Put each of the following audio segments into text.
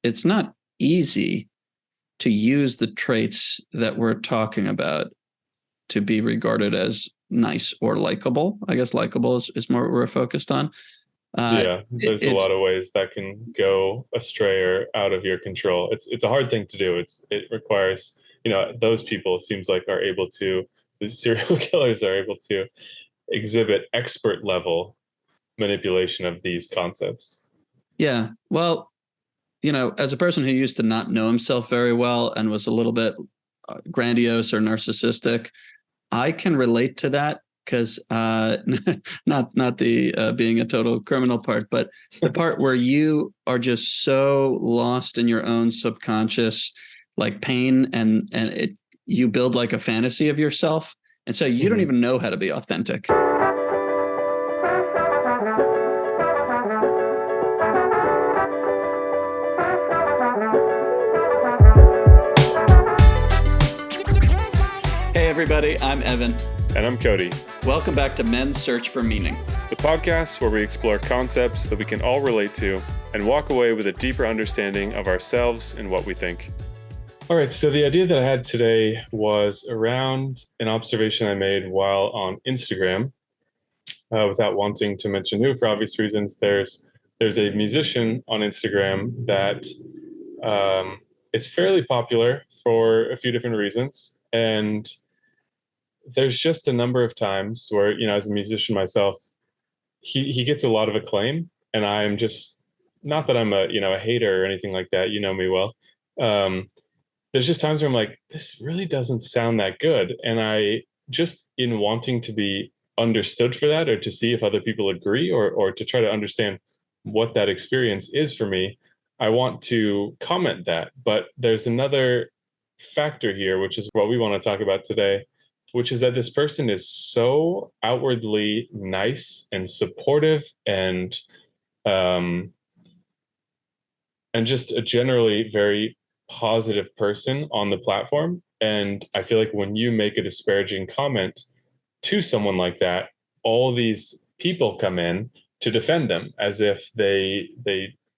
it's not easy to use the traits that we're talking about to be regarded as nice or likable. I guess likable is more what we're focused on. Yeah, there's a It's lot of ways that can go astray or out of your control. It's a hard thing to do. It requires, those people it seems like are able to, the serial killers are able to exhibit expert level manipulation of these concepts. yeah. Well, as a person who used to not know himself very well and was a little bit grandiose or narcissistic, I can relate to that because not the being a total criminal part, but the part where you are just so lost in your own subconscious like pain and you build like a fantasy of yourself, and so you don't Mhm. even know how to be authentic. Hey everybody, I'm Evan. And I'm Cody, Welcome back to Men's Search for Meaning. the podcast where we explore concepts that we can all relate to and walk away with a deeper understanding of ourselves and what we think. All right, so the idea that I had today was around an observation I made while on Instagram. Without wanting to mention who, for obvious reasons, there's a musician on Instagram that is fairly popular for a few different reasons, and there's just a number of times where, as a musician myself, he gets a lot of acclaim, and I'm just, not that I'm a hater or anything like that. You know me well. Um, there's just times where I'm like, this really doesn't sound that good, and I just, in wanting to be understood for that, or to see if other people agree, or to try to understand what that experience is for me, I want to comment that. But there's another factor here, which is what we want to talk about today, which is that this person is so outwardly nice and supportive um, and just a generally very positive person on the platform. And I feel like when you make a disparaging comment to someone like that, all these people come in to defend them as if they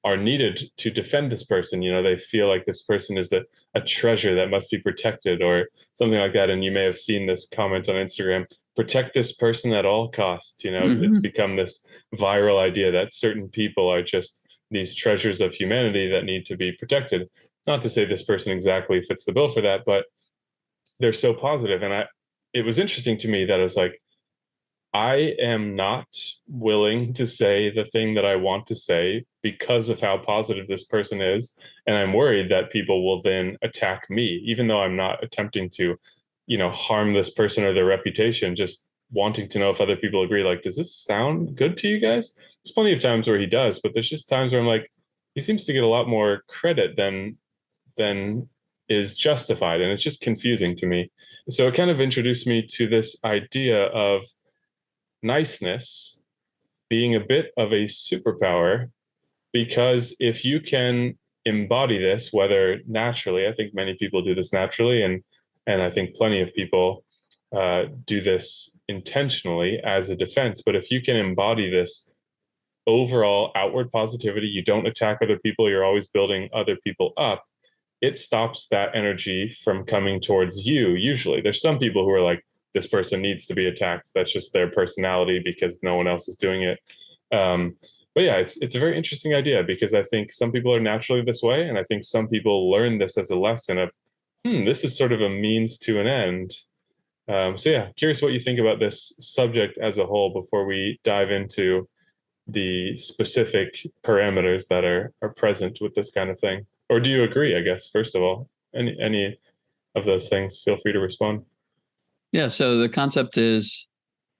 are needed to defend this person. They feel like this person is a treasure that must be protected or something like that. And you may have seen this comment on Instagram: protect this person at all costs. It's Mm-hmm. become this viral idea that certain people are just these treasures of humanity that need to be protected. Not to say this person exactly fits the bill for that, but they're so positive. And it was interesting to me that I was like, I am not willing to say the thing that I want to say because of how positive this person is. And I'm worried that people will then attack me, even though I'm not attempting to, harm this person or their reputation, just wanting to know if other people agree. Like, does this sound good to you guys? There's plenty of times where he does, but there's just times where I'm like, he seems to get a lot more credit than is justified. And it's just confusing to me. So it kind of introduced me to this idea of niceness being a bit of a superpower, because if you can embody this, whether naturally, I think many people do this naturally, and I think plenty of people do this intentionally as a defense. But if you can embody this overall outward positivity, you don't attack other people, you're always building other people up, it stops that energy from coming towards you. Usually there's some people who are like, this person needs to be attacked, that's just their personality because no one else is doing it. But yeah, it's a very interesting idea, because I think some people are naturally this way, and I think some people learn this as a lesson of, this is sort of a means to an end. So yeah, curious what you think about this subject as a whole before we dive into the specific parameters that are present with this kind of thing. Or do you agree, I guess, first of all? Any of those things, feel free to respond. Yeah, so the concept is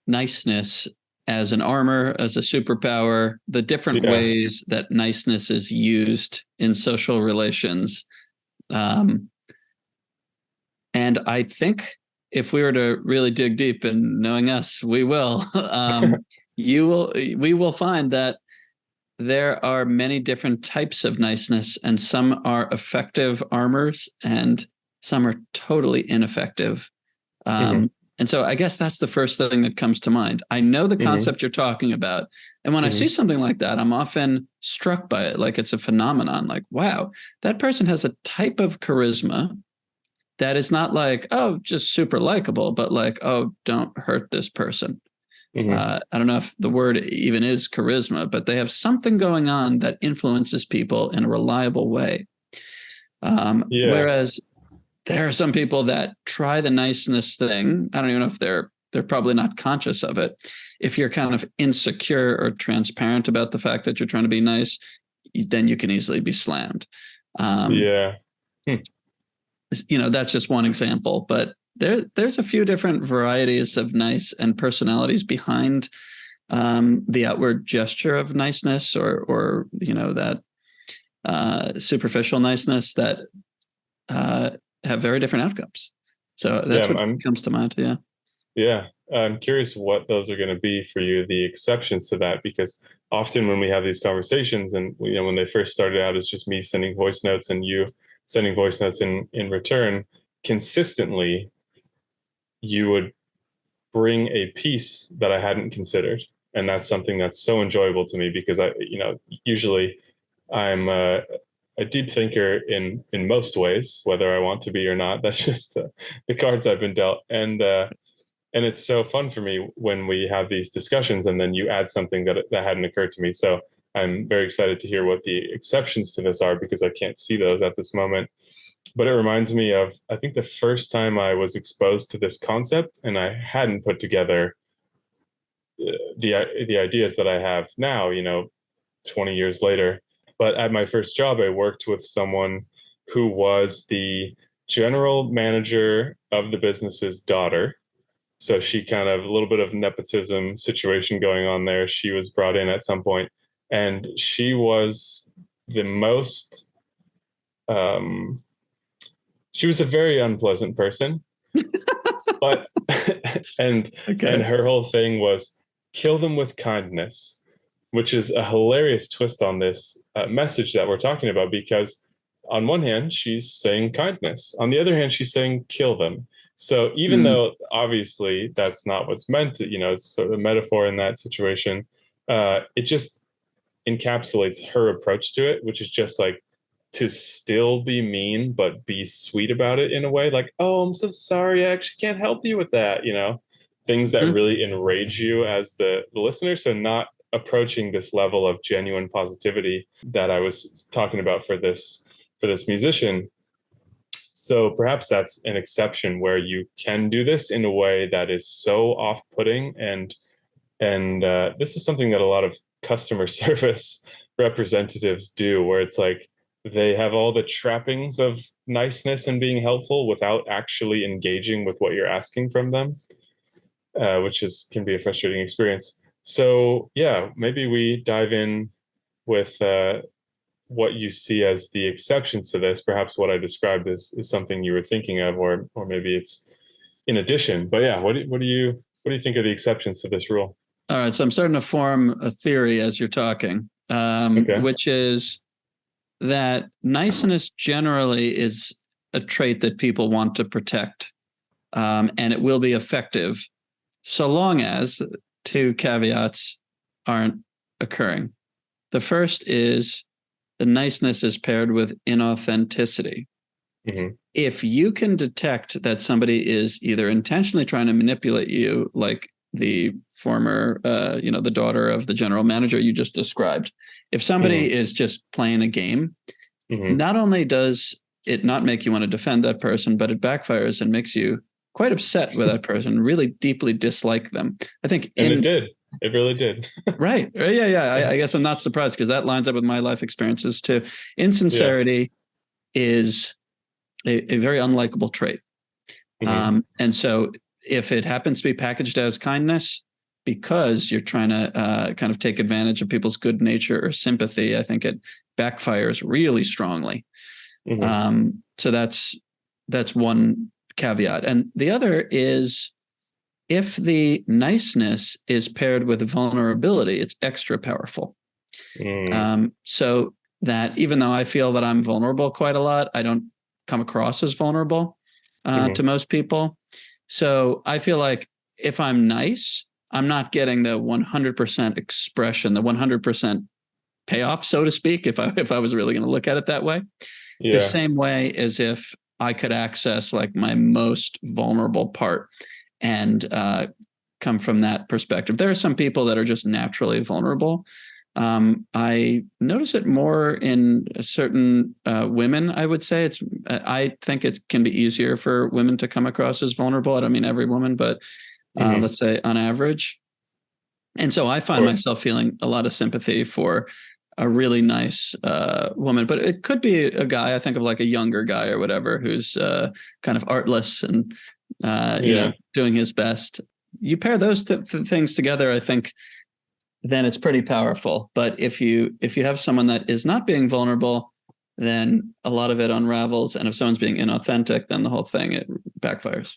niceness as an armor, as a superpower, the different Yeah. ways that niceness is used in social relations. Um, and I think if we were to really dig deep, and knowing us, we will, we will find that there are many different types of niceness, and some are effective armors and some are totally ineffective. Mhm. And so I guess that's the first thing that comes to mind. I know the Mm-hmm. concept you're talking about. And when I see Mm-hmm. something like that, I'm often struck by it. Like it's a phenomenon. Like, wow, that person has a type of charisma that is not like, oh, just super likable, but like, oh, don't hurt this person. Mm-hmm. I don't know if the word even is charisma, but they have something going on that influences people in a reliable way. Yeah. Whereas there are some people that try the niceness thing. I don't even know if they're probably not conscious of it. If you're kind of insecure or transparent about the fact that you're trying to be nice, then you can easily be slammed. Um, Yeah. Hmm. that's just one example, but there's a few different varieties of nice and personalities behind the outward gesture of niceness, or that superficial niceness that uh, have very different outcomes. So Yeah. that's what comes to mind. Yeah. Yeah, I'm curious what those are going to be for you, the exceptions to that, because often when we have these conversations, and when they first started out, it's just me sending voice notes and you sending voice notes in return. Consistently, you would bring a piece that I hadn't considered, and that's something that's so enjoyable to me because usually I'm a deep thinker in most ways, whether I want to be or not. That's just the cards I've been dealt, and it's so fun for me when we have these discussions and then you add something that hadn't occurred to me. So I'm very excited to hear what the exceptions to this are because I can't see those at this moment. But it reminds me of, I think, the first time I was exposed to this concept and I hadn't put together the ideas that I have now, 20 years later. But at my first job, I worked with someone who was the general manager of the business's daughter. So she kind of, a little bit of nepotism situation going on there. She was brought in at some point, and she was the most. Um, she was a very unpleasant person, but and Okay. her whole thing was kill them with kindness, which is a hilarious twist on this message that we're talking about. Because on one hand, she's saying kindness. On the other hand, she's saying kill them. So even Mm. though obviously that's not what's meant to, it's sort of a metaphor in that situation, it just encapsulates her approach to it, which is just like to still be mean, but be sweet about it in a way like, oh, I'm so sorry. I actually can't help you with that. Things that Mm. really enrage you as the listener. So not approaching this level of genuine positivity that I was talking about for this musician. So perhaps that's an exception where you can do this in a way that is so off-putting, and this is something that a lot of customer service representatives do, where it's like they have all the trappings of niceness and being helpful without actually engaging with what you're asking from them, which can be a frustrating experience. So yeah, maybe we dive in with what you see as the exceptions to this. Perhaps what I described is something you were thinking of, or maybe it's in addition. But yeah, what do you think are the exceptions to this rule? All right. So I'm starting to form a theory as you're talking, Okay. which is that niceness generally is a trait that people want to protect, and it will be effective so long as two caveats aren't occurring. The first is the niceness is paired with inauthenticity. Mm-hmm. If you can detect that somebody is either intentionally trying to manipulate you, like the former, the daughter of the general manager you just described, if Mm-hmm. somebody is just playing a game, Mm-hmm. not only does it not make you want to defend that person, but it backfires and makes you quite upset with that person, really deeply dislike them. I think And it did. It really did. right. Yeah. I guess I'm not surprised because that lines up with my life experiences too. Yeah. Insincerity is a very unlikable trait. Mm-hmm. And so if it happens to be packaged as kindness, because you're trying to kind of take advantage of people's good nature or sympathy, I think it backfires really strongly. Mm-hmm. So that's one caveat. And the other is if the niceness is paired with vulnerability, it's extra powerful. Mm-hmm. So that even though I feel that I'm vulnerable quite a lot, I don't come across as vulnerable to most people. So I feel like if I'm nice, I'm not getting the 100% expression, the 100% payoff, so to speak, if I was really going to look at it that way. The Yeah. same way as if I could access like my most vulnerable part and come from that perspective. There are some people that are just naturally vulnerable. I notice it more in certain women. I would say I think it can be easier for women to come across as vulnerable. I don't mean every woman, but Hmm. let's say on average. And so I find Or myself feeling a lot of sympathy for a really nice woman, but it could be a guy. I think of like a younger guy or whatever who's kind of artless and yeah. doing his best. You pair those things together, I think, then it's pretty powerful. But if you have someone that is not being vulnerable, then a lot of it unravels. And if someone's being inauthentic, then the whole thing it backfires.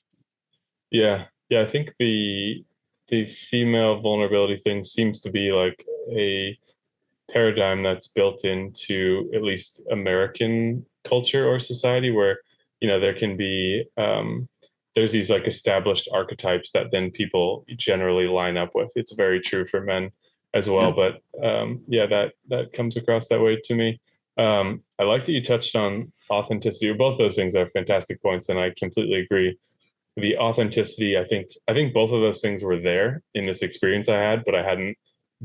Yeah. Yeah. I think the female vulnerability thing seems to be like a paradigm that's built into at least American culture or society where, there can be there's these like established archetypes that then people generally line up with. It's very true for men as well, Yeah. but yeah, that comes across that way to me. I like that you touched on authenticity. Both those things are fantastic points, and I completely agree. The authenticity, I think both of those things were there in this experience I had, but I hadn't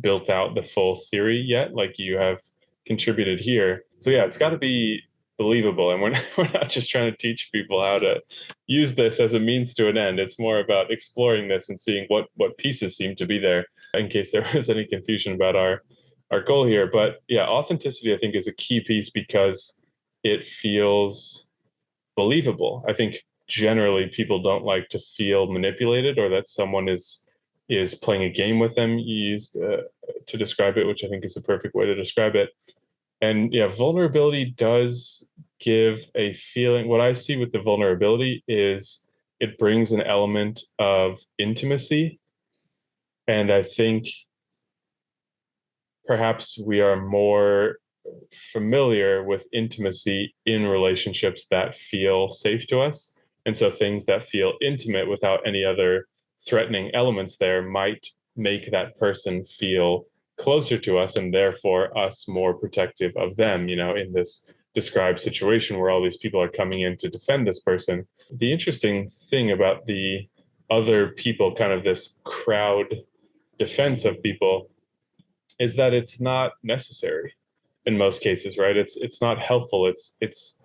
built out the full theory yet, like you have contributed here. So yeah, it's got to be believable, and we're not just trying to teach people how to use this as a means to an end. It's more about exploring this and seeing what pieces seem to be there, in case there was any confusion about our goal here. But yeah, authenticity I think is a key piece because it feels believable. I think generally people don't like to feel manipulated or that someone is playing a game with them. You used to describe it, which I think is a perfect way to describe it. And yeah, vulnerability does give a feeling. What I see with the vulnerability is it brings an element of intimacy. And I think perhaps we are more familiar with intimacy in relationships that feel safe to us. And so things that feel intimate without any other threatening elements there might make that person feel closer to us and therefore us more protective of them, in this described situation where all these people are coming in to defend this person. The interesting thing about the other people, kind of this crowd defense of people, is that it's not necessary in most cases, right? It's not helpful. It's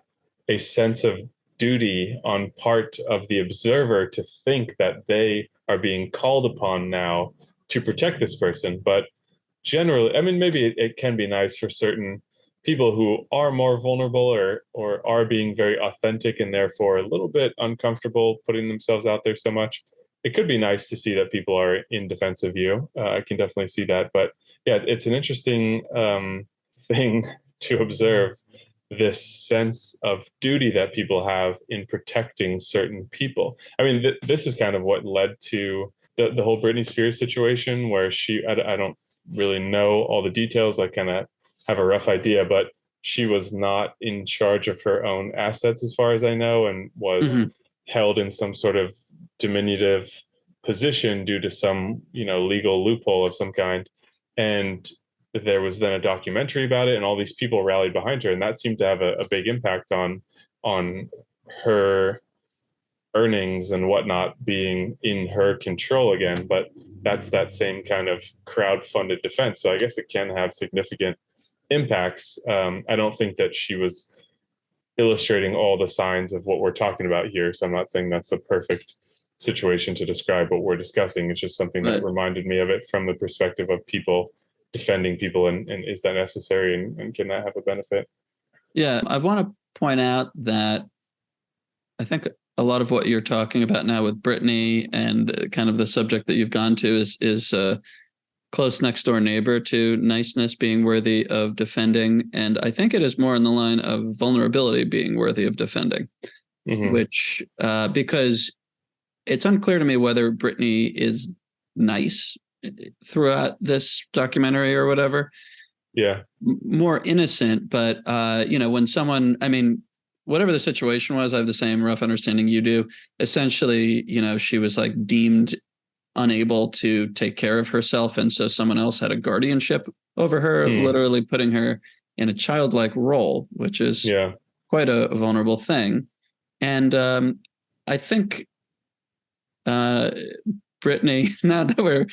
a sense of duty on part of the observer to think that they are being called upon now to protect this person. But generally, I mean, maybe it can be nice for certain people who are more vulnerable or are being very authentic and therefore a little bit uncomfortable putting themselves out there so much. It could be nice to see that people are in defense of you. I can definitely see that. But yeah, it's an interesting thing to observe, this sense of duty that people have in protecting certain people. I mean, this is kind of what led to the whole Britney Spears situation where I don't really know all the details. I kind of have a rough idea, but she was not in charge of her own assets, as far as I know, and was Mm-hmm. held in some sort of diminutive position due to some, legal loophole of some kind. And there was then a documentary about it, and all these people rallied behind her, and that seemed to have a big impact on her earnings and whatnot being in her control again. But that's that same kind of crowd-funded defense, so I guess it can have significant impacts. I don't think that she was illustrating all the signs of what we're talking about here, so I'm not saying that's the perfect situation to describe what we're discussing. It's just something that But reminded me of it from the perspective of people defending people, and is that necessary, and can that have a benefit? yeah, I want to point out that I think a lot of what you're talking about now with Brittany and kind of the subject that you've gone to is close next door neighbor to niceness being worthy of defending, and I think it is more in the line of vulnerability being worthy of defending, Hmm. which because it's unclear to me whether Brittany is nice throughout this documentary or whatever, Yeah. more innocent, but when someone, I mean, whatever the situation was, I have the same rough understanding you do. Essentially, she was like deemed unable to take care of herself. And so someone else had a guardianship over her, Hmm. literally putting her in a childlike role, which is Yeah. quite a vulnerable thing. And I think uh, Britney, not that we're,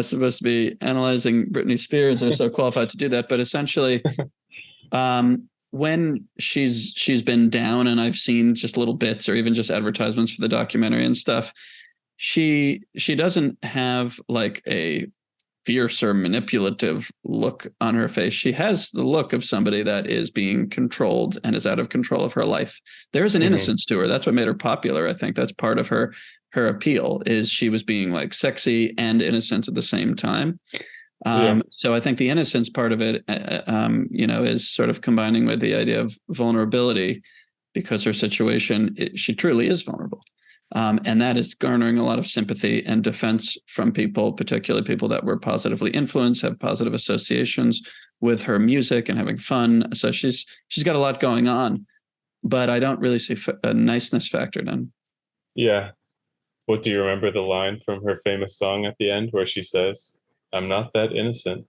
supposed to be analyzing Britney Spears or so qualified to do that, but essentially, when she's been down, and I've seen just little bits or even just advertisements for the documentary and stuff, she doesn't have like a fierce or manipulative look on her face. She has the look of somebody that is being controlled and is out of control of her life. There's an Hmm. innocence to her. That's what made her popular. I think that's part of her appeal, is she was being like sexy and innocent at the same time. Yeah. So I think the innocence part of it, is sort of combining with the idea of vulnerability, because her situation, she truly is vulnerable. And that is garnering a lot of sympathy and defense from people, particularly people that were positively influenced, have positive associations with her music and having fun. So she's got a lot going on, but I don't really see a niceness factored in. Yeah. What do you remember the line from her famous song at the end where she says, "I'm not that innocent"?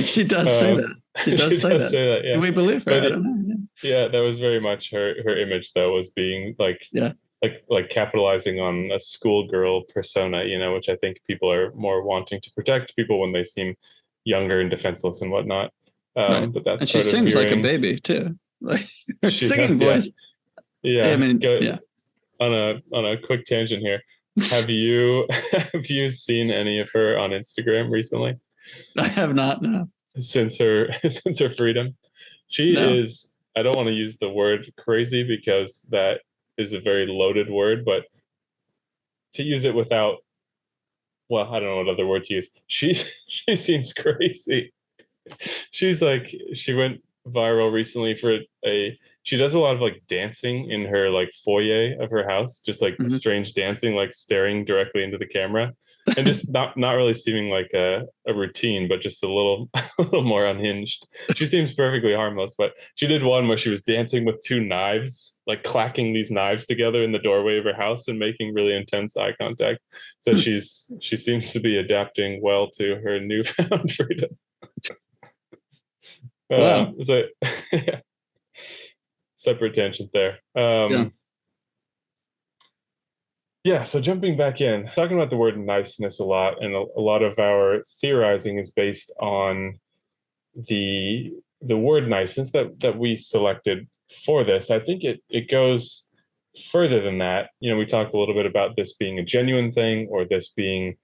She does say Um, that. She she does say does that. say that, Do yeah. we believe her? But I don't know. yeah, that was very much her image though, was being Yeah. like capitalizing on a schoolgirl persona, which I think people are more wanting to protect people when they seem younger and defenseless and whatnot. Right. But that's And she sort of sings like a veering. baby too. Like her She singing does, yeah. voice. I Yeah. mean, Go yeah. on a quick tangent here. Have you have you seen any of her on Instagram recently I have not. No. since her since her freedom? She No. is, I don't want to use the word crazy because that is a very loaded word, but to use it without, well, I don't know what other word to use. She she seems crazy. She's like, she went viral recently for she does a lot of like dancing in her like foyer of her house, just like Mhm. strange dancing, like staring directly into the camera, and just not really seeming like a routine, but just a little a little more unhinged. She seems perfectly harmless, but she did one where she was dancing with two knives, like clacking these knives together in the doorway of her house and making really intense eye contact. So she seems to be adapting well to her newfound freedom. Wow. So separate tangent there. Yeah. Yeah, so jumping back in, talking about the word niceness a lot, and a lot of our theorizing is based on the word niceness that we selected for this. I think it goes further than that. We talked a little bit about this being a genuine thing, or this being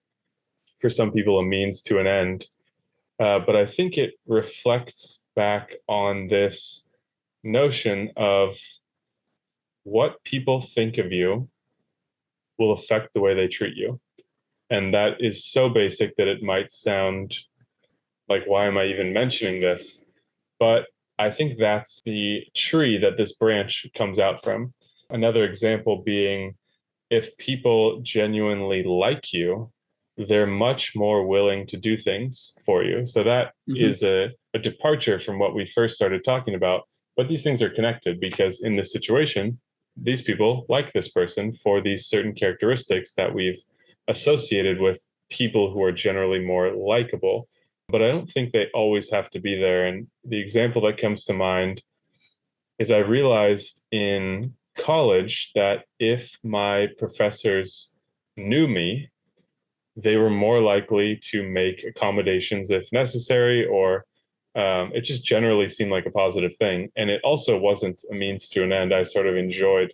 for some people a means to an end. But I think it reflects back on this notion of what people think of you will affect the way they treat you. And that is so basic that it might sound like, why am I even mentioning this? But I think that's the tree that this branch comes out from. Another example being, if people genuinely like you, they're much more willing to do things for you. So that Hmm. is a departure from what we first started talking about. But these things are connected because in this situation, these people like this person for these certain characteristics that we've associated with people who are generally more likable. But I don't think they always have to be there. And the example that comes to mind is I realized in college that if my professors knew me, they were more likely to make accommodations if necessary, or it just generally seemed like a positive thing. And it also wasn't a means to an end. I sort of enjoyed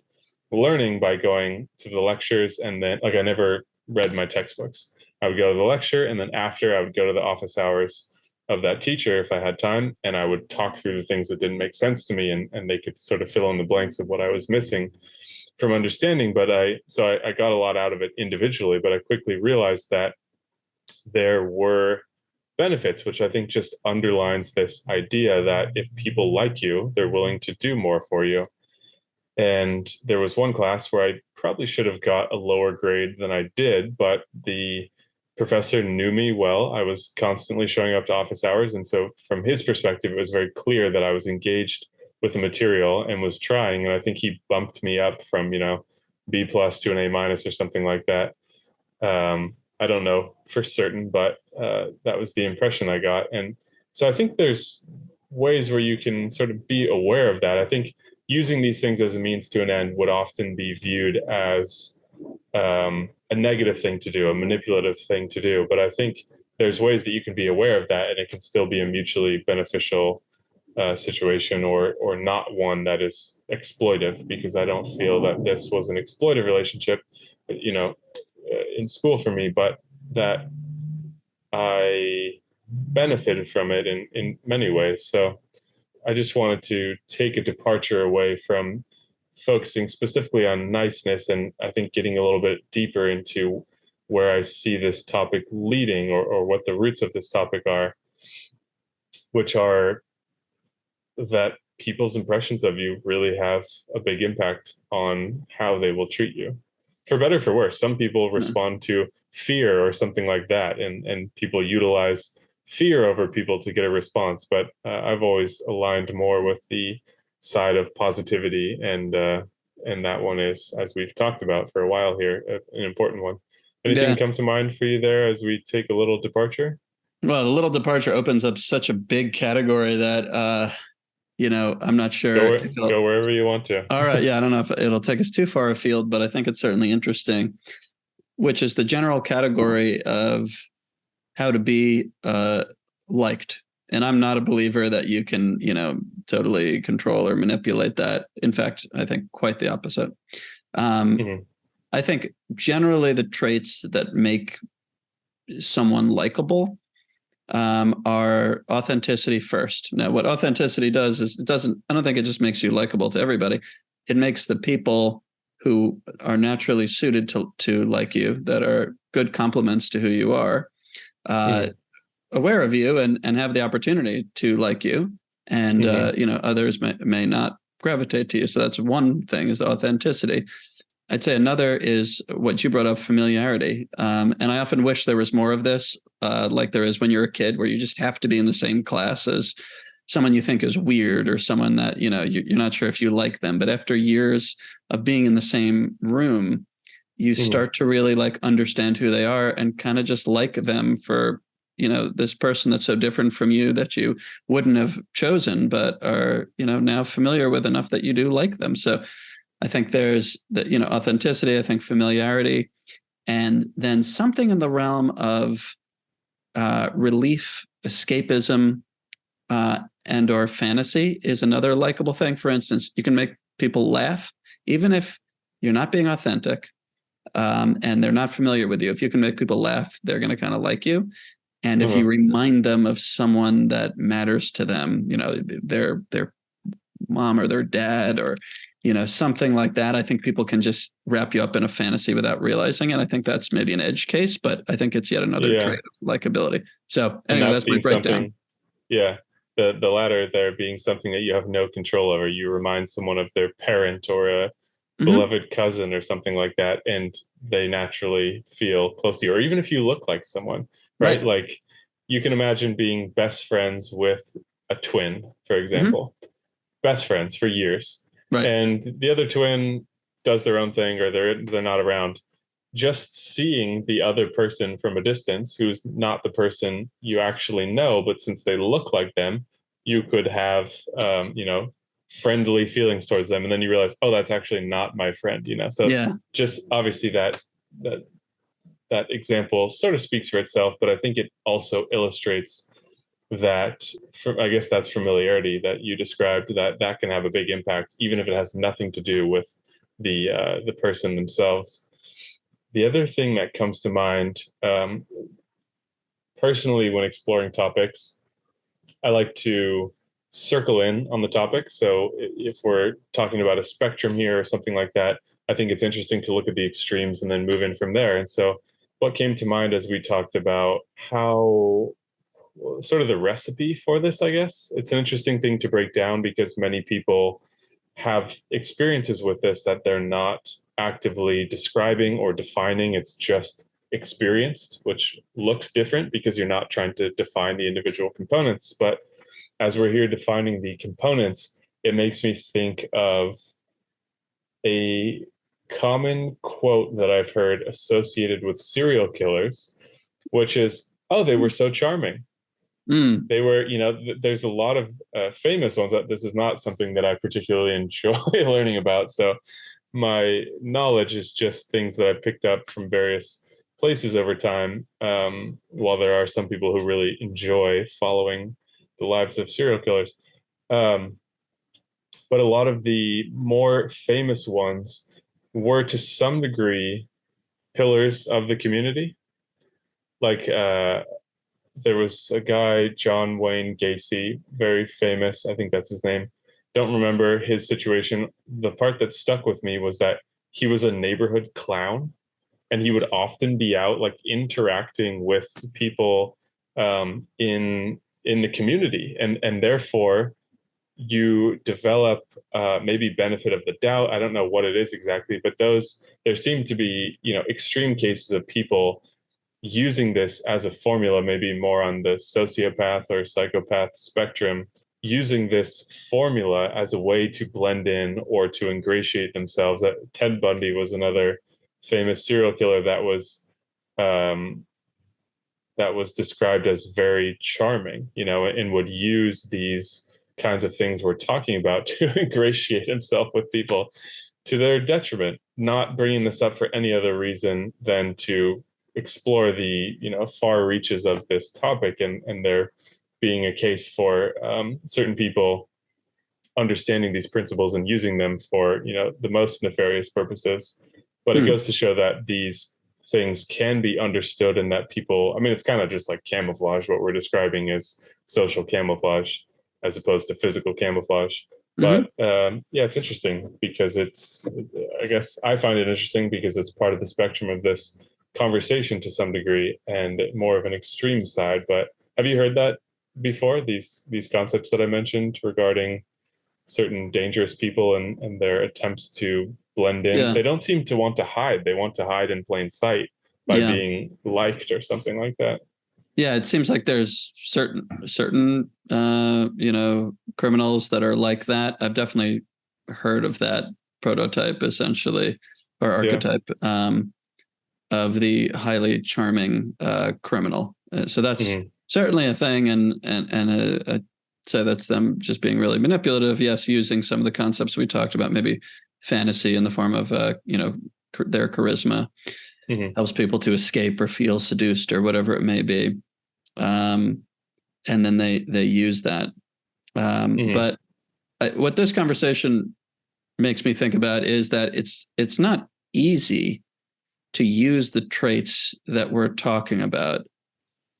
learning by going to the lectures, and then, like, I never read my textbooks. I would go to the lecture, and then after, I would go to the office hours of that teacher if I had time, and I would talk through the things that didn't make sense to me, and they could sort of fill in the blanks of what I was missing from understanding. But I got a lot out of it individually, but I quickly realized that there were benefits, which I think just underlines this idea that if people like you, they're willing to do more for you. And there was one class where I probably should have got a lower grade than I did, but the professor knew me well. I was constantly showing up to office hours. And so, from his perspective, it was very clear that I was engaged with the material and was trying. And I think he bumped me up from, B plus to an A minus or something like that. I don't know for certain, but that was the impression I got. And so, I think there's ways where you can sort of be aware of that. I think using these things as a means to an end would often be viewed as a negative thing to do, a manipulative thing to do. But I think there's ways that you can be aware of that, and it can still be a mutually beneficial situation, or not one that is exploitive. Because I don't feel that this was an exploitive relationship, in school for me, but that I benefited from it in many ways. So I just wanted to take a departure away from focusing specifically on niceness, and I think getting a little bit deeper into where I see this topic leading, or what the roots of this topic are, which are that people's impressions of you really have a big impact on how they will treat you. For better, for worse. Some people respond to fear or something like that, and people utilize fear over people to get a response. But I've always aligned more with the side of positivity, and that one is, as we've talked about for a while here, an important one. Anything come to mind for you there as we take a little departure? Well, the little departure opens up such a big category that I'm not sure if Go wherever you want to. All right, yeah, I don't know if it'll take us too far afield, but I think it's certainly interesting, which is the general category of how to be liked. And I'm not a believer that you can, totally control or manipulate that. In fact, I think quite the opposite. I think generally the traits that make someone likable are authenticity first. Now, what authenticity does is I don't think it just makes you likable to everybody. It makes the people who are naturally suited to like you, that are good complements to who you are, aware of you and have the opportunity to like you. And, others may not gravitate to you. So that's one thing, is authenticity. I'd say another is what you brought up, familiarity. And I often wish there was more of this, like there is when you're a kid, where you just have to be in the same class as someone you think is weird, or someone that, you're not sure if you like them. But after years of being in the same room, you start to really understand who they are, and kind of just like them for, this person that's so different from you that you wouldn't have chosen, but are, now familiar with enough that you do like them. So I think there's the, authenticity, I think familiarity, and then something in the realm of relief, escapism, and or fantasy is another likable thing. For instance, you can make people laugh, even if you're not being authentic, and they're not familiar with you. If you can make people laugh, they're going to kind of like you. And if you remind them of someone that matters to them, their mom or their dad, or something like that, I think people can just wrap you up in a fantasy without realizing. And I think that's maybe an edge case, but I think it's yet another trait of likability. So anyway, that's my breakdown. Yeah. The latter there being something that you have no control over. You remind someone of their parent or a beloved cousin or something like that, and they naturally feel close to you. Or even if you look like someone, right? Like, you can imagine being best friends with a twin, for example, best friends for years. Right. And the other twin does their own thing, or they're not around. Just seeing the other person from a distance, who's not the person you actually know, but since they look like them, you could have friendly feelings towards them, and then you realize, oh, that's actually not my friend. So just obviously that example sort of speaks for itself, but I think it also illustrates that, I guess that's familiarity that you described, that can have a big impact, even if it has nothing to do with the person themselves. The other thing that comes to mind, personally, when exploring topics, I like to circle in on the topic. So if we're talking about a spectrum here or something like that, I think it's interesting to look at the extremes and then move in from there. And so what came to mind as we talked about how sort of the recipe for this, I guess, it's an interesting thing to break down, because many people have experiences with this that they're not actively describing or defining. It's just experienced, which looks different because you're not trying to define the individual components. But as we're here defining the components, it makes me think of a common quote that I've heard associated with serial killers, which is, oh, they were so charming. Mm. They were, there's a lot of famous ones. That this is not something that I particularly enjoy learning about. So my knowledge is just things that I picked up from various places over time. While there are some people who really enjoy following the lives of serial killers. But a lot of the more famous ones were to some degree pillars of the community. Like there was a guy, John Wayne Gacy, very famous. I think that's his name. Don't remember his situation. The part that stuck with me was that he was a neighborhood clown, and he would often be out like interacting with people in the community, and therefore you develop maybe benefit of the doubt. I don't know what it is exactly, but there seem to be extreme cases of people using this as a formula, maybe more on the sociopath or psychopath spectrum, using this formula as a way to blend in or to ingratiate themselves. Ted Bundy was another famous serial killer um, that was described as very charming, and would use these kinds of things we're talking about to ingratiate himself with people to their detriment, not bringing this up for any other reason than to explore the far reaches of this topic, and there being a case for certain people understanding these principles and using them for the most nefarious purposes. But it goes to show that these things can be understood, and that people, I mean, it's kind of just like camouflage. What we're describing is social camouflage as opposed to physical camouflage. But yeah, it's interesting because I guess I find it interesting because it's part of the spectrum of this conversation to some degree, and more of an extreme side. But have you heard that before, these concepts that I mentioned regarding certain dangerous people and their attempts to blend in? Yeah. They don't seem to want to hide. They want to hide in plain sight by Yeah. being liked or something like that. Yeah, it seems like there's certain criminals that are like that. I've definitely heard of that prototype, essentially, or archetype, of the highly charming criminal. So that's certainly a thing, and I'd say that's them just being really manipulative. Yes, using some of the concepts we talked about, maybe fantasy in the form of their charisma. Helps people to escape or feel seduced or whatever it may be, and then they use that. But what this conversation makes me think about is that it's not easy to use the traits that we're talking about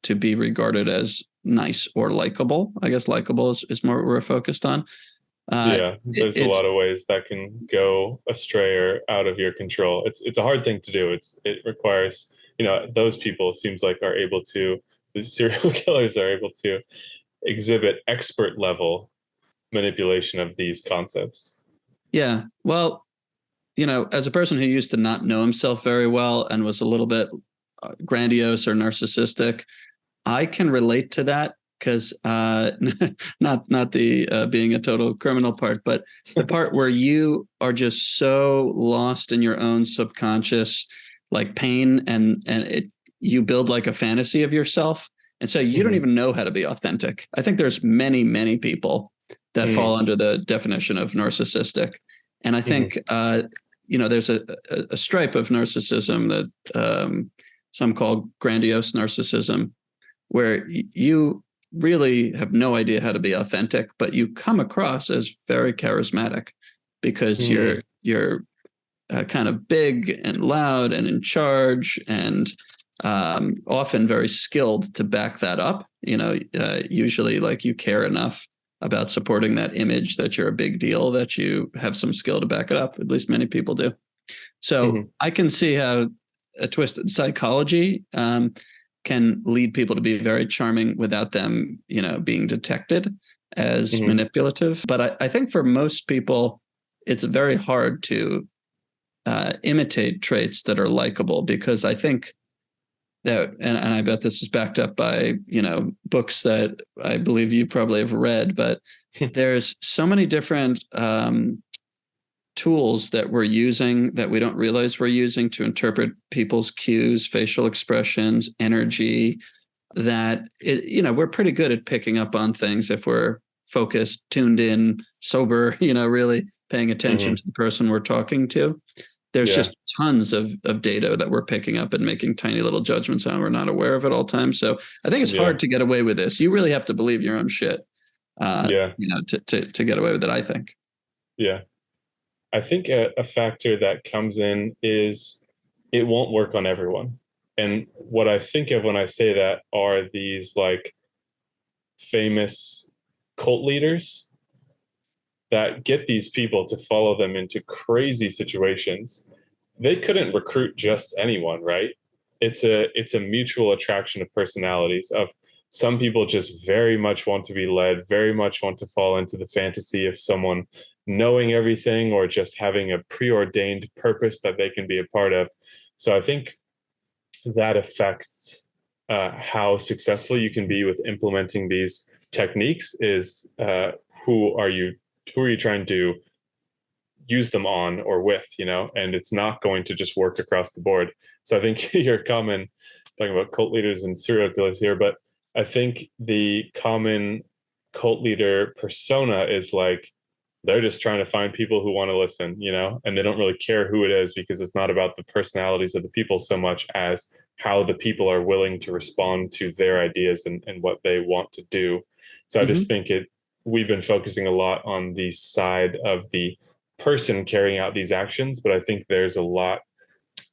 to be regarded as nice or likable. I guess likable is more what we're focused on. There's a lot of ways that can go astray or out of your control. It's a hard thing to do. It requires, those people, it seems like, the serial killers are able to exhibit expert level manipulation of these concepts. Yeah. Well, as a person who used to not know himself very well and was a little bit grandiose or narcissistic, I can relate to that. Because not the being a total criminal part, but the part where you are just so lost in your own subconscious, like pain, and you build like a fantasy of yourself, and so you don't even know how to be authentic. I think there's many people that fall under the definition of narcissistic, and I think there's a stripe of narcissism that some call grandiose narcissism, where you really have no idea how to be authentic, but you come across as very charismatic because you're kind of big and loud and in charge, and often very skilled to back that up. Usually like you care enough about supporting that image that you're a big deal, that you have some skill to back it up. At least many people do. So I can see how a twisted psychology can lead people to be very charming without them, being detected as manipulative. But I think for most people, it's very hard to imitate traits that are likable, because I think and I bet this is backed up by, books that I believe you probably have read, but there's so many different tools that we're using that we don't realize we're using to interpret people's cues, facial expressions, energy, that we're pretty good at picking up on things if we're focused, tuned in, sober, really paying attention to the person we're talking to. There's Yeah. just tons of data that we're picking up and making tiny little judgments on. We're not aware of at all times. So I think it's Yeah. hard to get away with this. You really have to believe your own shit, Yeah. to get away with it, I think. Yeah. I think a factor that comes in is it won't work on everyone. And what I think of when I say that are these like famous cult leaders that get these people to follow them into crazy situations. They couldn't recruit just anyone, right? It's a mutual attraction of personalities of some people just very much want to be led, very much want to fall into the fantasy of someone knowing everything or just having a preordained purpose that they can be a part of. So I think that affects how successful you can be with implementing these techniques is who are you who are you trying to use them on or with, and it's not going to just work across the board. So I think your common talking about cult leaders and serial killers here, but I think the common cult leader persona is like they're just trying to find people who want to listen, and they don't really care who it is because it's not about the personalities of the people so much as how the people are willing to respond to their ideas and what they want to do. So I just think we've been focusing a lot on the side of the person carrying out these actions, but I think there's a lot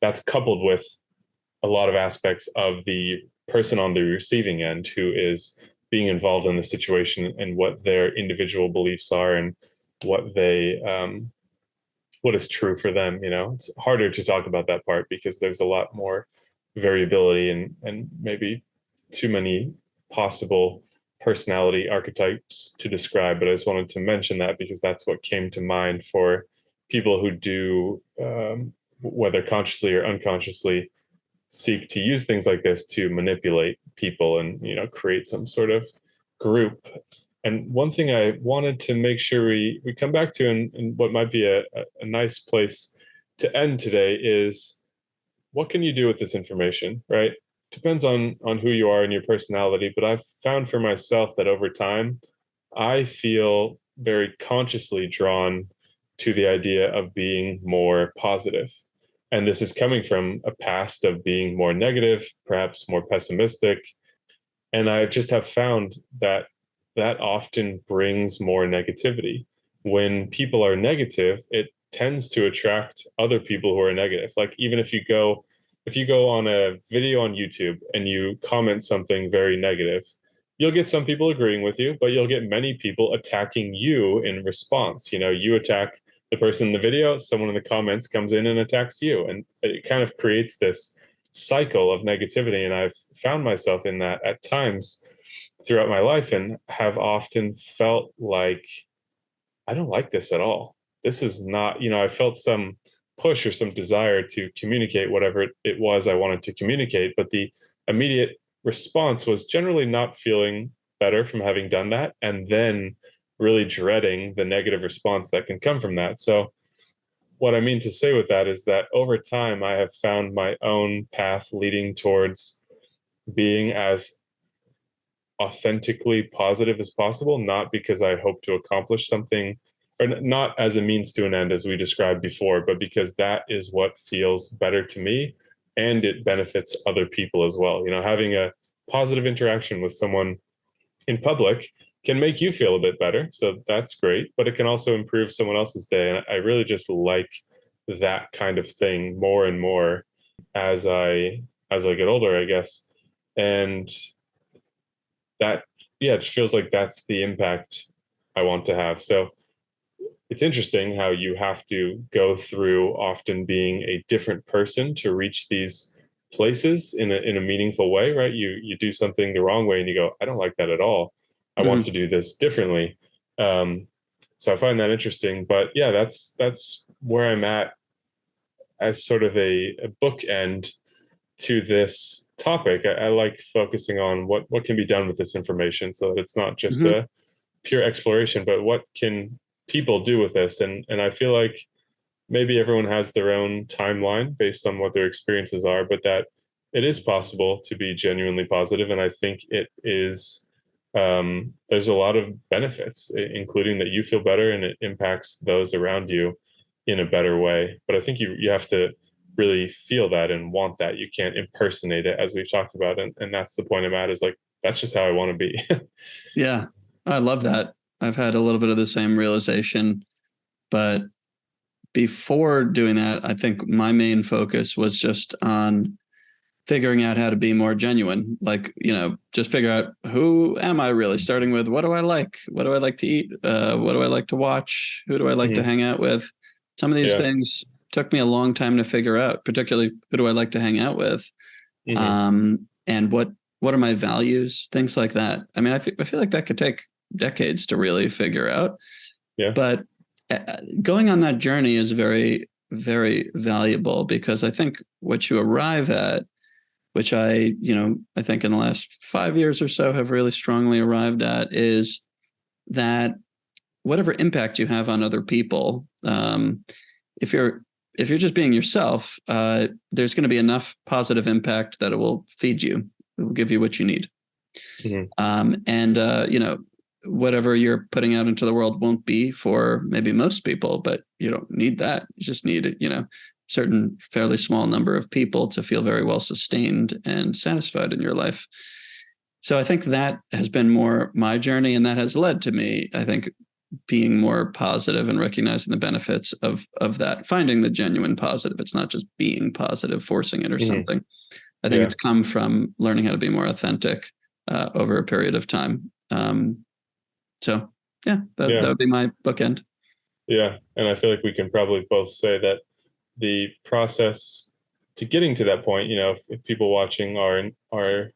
that's coupled with a lot of aspects of the person on the receiving end who is being involved in the situation and what their individual beliefs are and what is true for them. It's harder to talk about that part because there's a lot more variability and maybe too many possible personality archetypes to describe. But I just wanted to mention that because that's what came to mind for people who do, whether consciously or unconsciously, seek to use things like this to manipulate people and create some sort of group. And one thing I wanted to make sure we come back to, and what might be a nice place to end today, is what can you do with this information, right? Depends on who you are and your personality, but I've found for myself that over time, I feel very consciously drawn to the idea of being more positive. And this is coming from a past of being more negative, perhaps more pessimistic. And I just have found that that often brings more negativity. When people are negative, it tends to attract other people who are negative. Like even if you go on a video on YouTube and you comment something very negative, you'll get some people agreeing with you, but you'll get many people attacking you in response. You attack the person in the video, someone in the comments comes in and attacks you. And it kind of creates this cycle of negativity. And I've found myself in that at times throughout my life and have often felt like, I don't like this at all. This is not, I felt some push or some desire to communicate whatever it was I wanted to communicate. But the immediate response was generally not feeling better from having done that. And then really dreading the negative response that can come from that. So, what I mean to say with that is that over time, I have found my own path leading towards being as authentically positive as possible, not because I hope to accomplish something or not as a means to an end, as we described before, but because that is what feels better to me and it benefits other people as well. Having a positive interaction with someone in public can make you feel a bit better. So that's great, but it can also improve someone else's day. And I really just like that kind of thing more and more as I get older, I guess. And that, yeah, it feels like that's the impact I want to have. So it's interesting how you have to go through often being a different person to reach these places in a meaningful way, right? You do something the wrong way and you go, I don't like that at all. I want to do this differently. So I find that interesting. But yeah, that's where I'm at as sort of a bookend to this topic, I like focusing on what can be done with this information so that it's not just Hmm. a pure exploration, but what can people do with this? And I feel like maybe everyone has their own timeline based on what their experiences are, but that it is possible to be genuinely positive. And I think it is, there's a lot of benefits, including that you feel better and it impacts those around you in a better way. But I think you have to really feel that and want that. You can't impersonate it, as we've talked about. And that's the point I'm at, is like, that's just how I want to be. Yeah, I love that. I've had a little bit of the same realization, but before doing that, I think my main focus was just on figuring out how to be more genuine. Like, just figure out, who am I really, starting with what do I like? What do I like to eat? What do I like to watch? Who do I like to Mhm. hang out with? Some of these Yeah. things took me a long time to figure out, particularly who do I like to hang out with? Hmm. And what are my values? Things like that. I mean, I feel like that could take decades to really figure out, Yeah. but going on that journey is very, very valuable, because I think what you arrive at, which I think in the last 5 years or so have really strongly arrived at, is that whatever impact you have on other people, if you're if you're just being yourself, there's going to be enough positive impact that it will feed you. It will give you what you need. Hmm. And whatever you're putting out into the world won't be for maybe most people, but you don't need that. You just need, certain fairly small number of people to feel very well sustained and satisfied in your life. So I think that has been more my journey, and that has led to me, I think, being more positive and recognizing the benefits of that, finding the genuine positive. It's not just being positive, forcing it or Hmm. something. I think Yeah. it's come from learning how to be more authentic over a period of time. So yeah, that Yeah. would be my bookend. Yeah. And I feel like we can probably both say that the process to getting to that point, if people watching are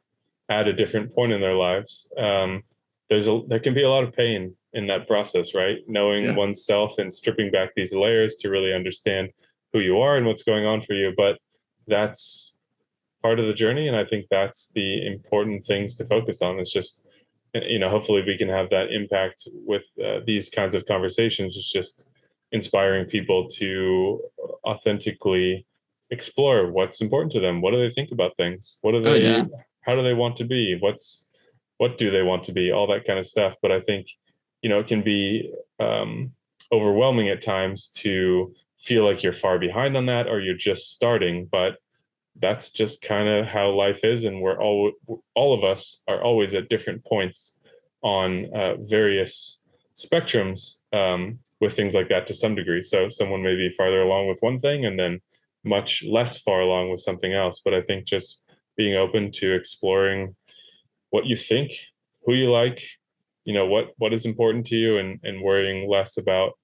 at a different point in their lives, there can be a lot of pain in that process, right? Knowing Yeah. oneself and stripping back these layers to really understand who you are and what's going on for you. But that's part of the journey, and I think that's the important things to focus on. It's just, hopefully we can have that impact with these kinds of conversations. It's just inspiring people to authentically explore what's important to them. What do they think about things? Oh yeah. How do they want to be? What do they want to be? All that kind of stuff. But I think, it can be overwhelming at times to feel like you're far behind on that, or you're just starting. But that's just kind of how life is, and all of us are always at different points on various spectrums, with things like that to some degree. So someone may be farther along with one thing and then much less far along with something else. But I think just being open to exploring what you think, who you like, what is important to you, and worrying less about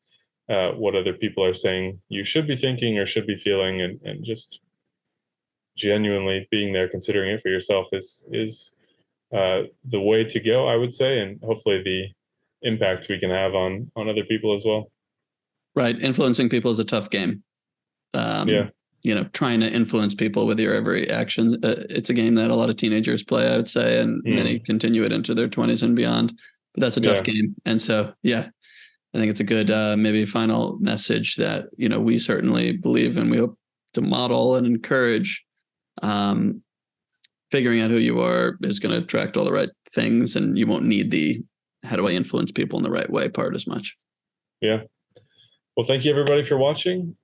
what other people are saying you should be thinking or should be feeling, and just genuinely being there, considering it for yourself, is the way to go, I would say, and hopefully the impact we can have on other people as well. Right. Influencing people is a tough game. Yeah. Um, Trying to influence people with your every action. It's a game that a lot of teenagers play, I would say, and many Hmm. continue it into their 20s and beyond. But that's a tough Yeah. game. And so, yeah, I think it's a good maybe final message that, we certainly believe and we hope to model and encourage. Um, Figuring out who you are is going to attract all the right things, and you won't need the how do I influence people in the right way part as much. Yeah. Well, thank you everybody for watching.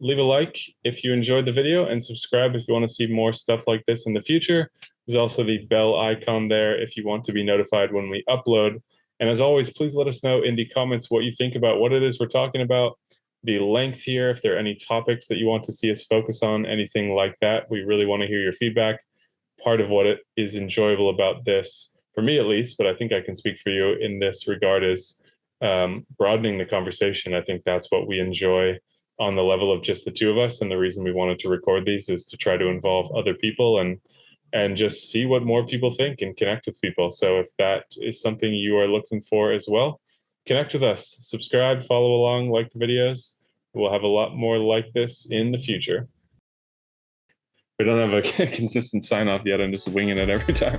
Leave a like if you enjoyed the video, and subscribe if you want to see more stuff like this in the future. There's also the bell icon there if you want to be notified when we upload. And as always, please let us know in the comments what you think about what it is we're talking about, the length here, if there are any topics that you want to see us focus on, anything like that. We really want to hear your feedback. Part of what it is enjoyable about this, for me at least, but I think I can speak for you in this regard, is broadening the conversation. I think that's what we enjoy on the level of just the two of us. And the reason we wanted to record these is to try to involve other people and just see what more people think and connect with people. So if that is something you are looking for as well, connect with us, subscribe, follow along, like the videos. We'll have a lot more like this in the future. We don't have a consistent sign off yet. I'm just winging it every time.